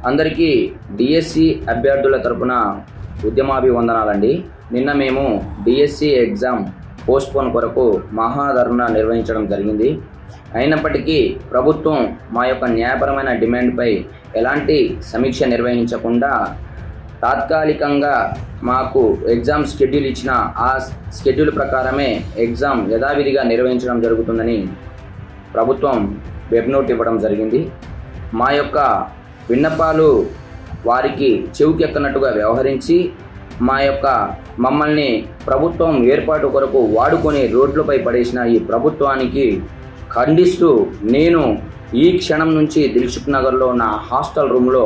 అందరికీ డిఎస్సి అభ్యర్థుల తరపున ఉద్యమాభివందనాలండి. నిన్న మేము డిఎస్సి ఎగ్జామ్ పోస్ట్పోన్ కొరకు మహాధర్నా నిర్వహించడం జరిగింది. అయినప్పటికీ ప్రభుత్వం మా యొక్క న్యాయపరమైన డిమాండ్పై ఎలాంటి సమీక్ష నిర్వహించకుండా తాత్కాలికంగా మాకు ఎగ్జామ్ షెడ్యూల్ ఇచ్చిన ఆ షెడ్యూల్ ప్రకారమే ఎగ్జామ్ యథావిధిగా నిర్వహించడం జరుగుతుందని ప్రభుత్వం వెబ్ నోట్ ఇవ్వడం జరిగింది. మా యొక్క విన్నపాలు వారికి చెవికెక్కనట్టుగా వ్యవహరించి మమ్మల్ని ప్రభుత్వం ఏర్పాటు కొరకు వాడుకొని రోడ్లపై పడేసిన ఈ ప్రభుత్వానికి ఖండిస్తూ నేను ఈ క్షణం నుంచి దిల్సుఖ్ నగర్లో నా హాస్టల్ రూమ్లో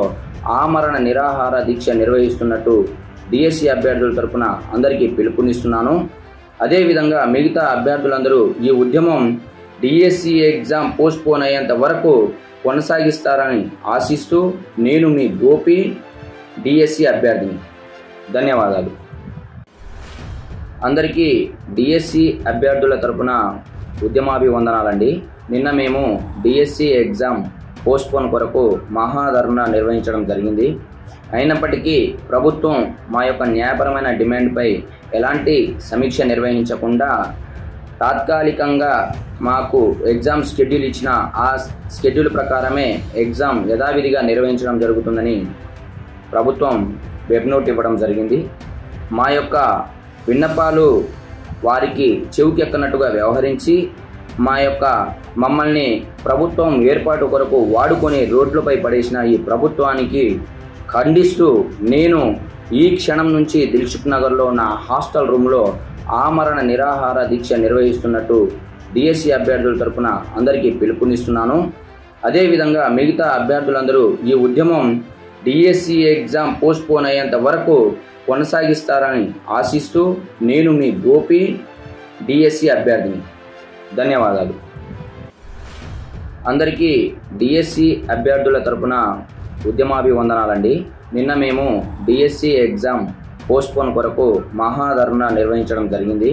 ఆమరణ నిరాహార దీక్ష నిర్వహిస్తున్నట్టు డిఎస్సి అభ్యర్థుల తరపున అందరికీ పిలుపునిస్తున్నాను. అదేవిధంగా మిగతా అభ్యర్థులందరూ ఈ ఉద్యమం డిఎస్సి ఎగ్జామ్ పోస్ట్పోన్ అయ్యేంత వరకు కొనసాగిస్తారని ఆశిస్తూ నేను మీ గోపి, డిఎస్సి అభ్యర్థిని. ధన్యవాదాలు. అందరికీ డిఎస్సి అభ్యర్థుల తరపున ఉద్యమాభివందనాలండి. నిన్న మేము డిఎస్సి ఎగ్జామ్ పోస్ట్పోన్ కొరకు మహాధర్నా నిర్వహించడం జరిగింది. అయినప్పటికీ ప్రభుత్వం మా యొక్క న్యాయపరమైన డిమాండ్పై ఎలాంటి సమీక్ష నిర్వహించకుండా తాత్కాలికంగా మాకు ఎగ్జామ్ షెడ్యూల్ ఇచ్చిన ఆ షెడ్యూల్ ప్రకారమే ఎగ్జామ్ యథావిధిగా నిర్వహించడం జరుగుతుందని ప్రభుత్వం వెబ్ నోట్ ఇవ్వడం జరిగింది. మా యొక్క విన్నపాలు వారికి చెవికెక్కనట్టుగా వ్యవహరించి మమ్మల్ని ప్రభుత్వం ఏర్పాటు కొరకు వాడుకొని రోడ్లపై పడేసిన ఈ ప్రభుత్వానికి ఖండిస్తూ నేను ఈ క్షణం నుంచి దిల్సుఖ్ నగర్లో నా హాస్టల్ రూమ్లో ఆమరణ నిరాహార దీక్ష నిర్వహిస్తున్నట్టు డిఎస్సి అభ్యర్థుల తరపున అందరికీ పిలుపునిస్తున్నాను. అదేవిధంగా మిగతా అభ్యర్థులందరూ ఈ ఉద్యమం డిఎస్సి ఎగ్జామ్ పోస్ట్పోన్ అయ్యేంత వరకు కొనసాగిస్తారని ఆశిస్తూ నేను మీ గోపి, డిఎస్సి అభ్యర్థిని. ధన్యవాదాలు. అందరికీ డిఎస్సి అభ్యర్థుల తరపున ఉద్యమాభివందనాలండి. నిన్న మేము డిఎస్సి ఎగ్జామ్ పోస్ట్పోన్ కొరకు మహాధర్నా నిర్వహించడం జరిగింది.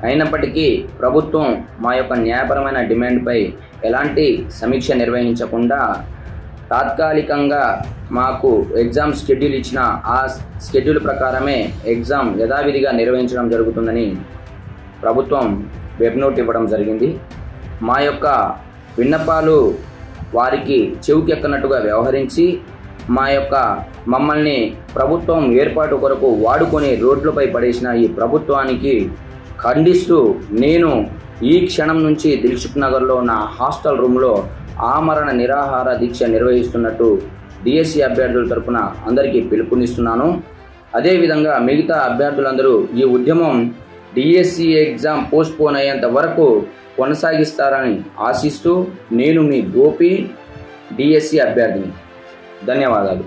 అయినప్పటికీ ప్రభుత్వం మా యొక్క న్యాయపరమైన డిమాండ్పై ఎలాంటి సమీక్ష నిర్వహించకుండా తాత్కాలికంగా మాకు ఎగ్జామ్ షెడ్యూల్ ఇచ్చిన ఆ షెడ్యూల్ ప్రకారమే ఎగ్జామ్ యథావిధిగా నిర్వహించడం జరుగుతుందని ప్రభుత్వం వెబ్ నోట్ ఇవ్వడం జరిగింది. మా యొక్క విన్నపాలు వారికి చెవికెక్కనట్టుగా వ్యవహరించి మమ్మల్ని ప్రభుత్వం ఏర్పాటు కొరకు వాడుకొని రోడ్లపై పడేసిన ఈ ప్రభుత్వానికి ఖండిస్తూ నేను ఈ క్షణం నుంచి దిల్సుఖ్ నగర్లో నా హాస్టల్ రూమ్లో ఆమరణ నిరాహార దీక్ష నిర్వహిస్తున్నట్టు డిఎస్సి అభ్యర్థుల తరపున అందరికీ పిలుపునిస్తున్నాను. అదేవిధంగా మిగతా అభ్యర్థులందరూ ఈ ఉద్యమం డిఎస్సి ఎగ్జామ్ పోస్ట్పోన్ అయ్యేంత వరకు కొనసాగిస్తారని ఆశిస్తూ నేను మీ గోపి, డిఎస్సి అభ్యర్థిని. ధన్యవాదాలు.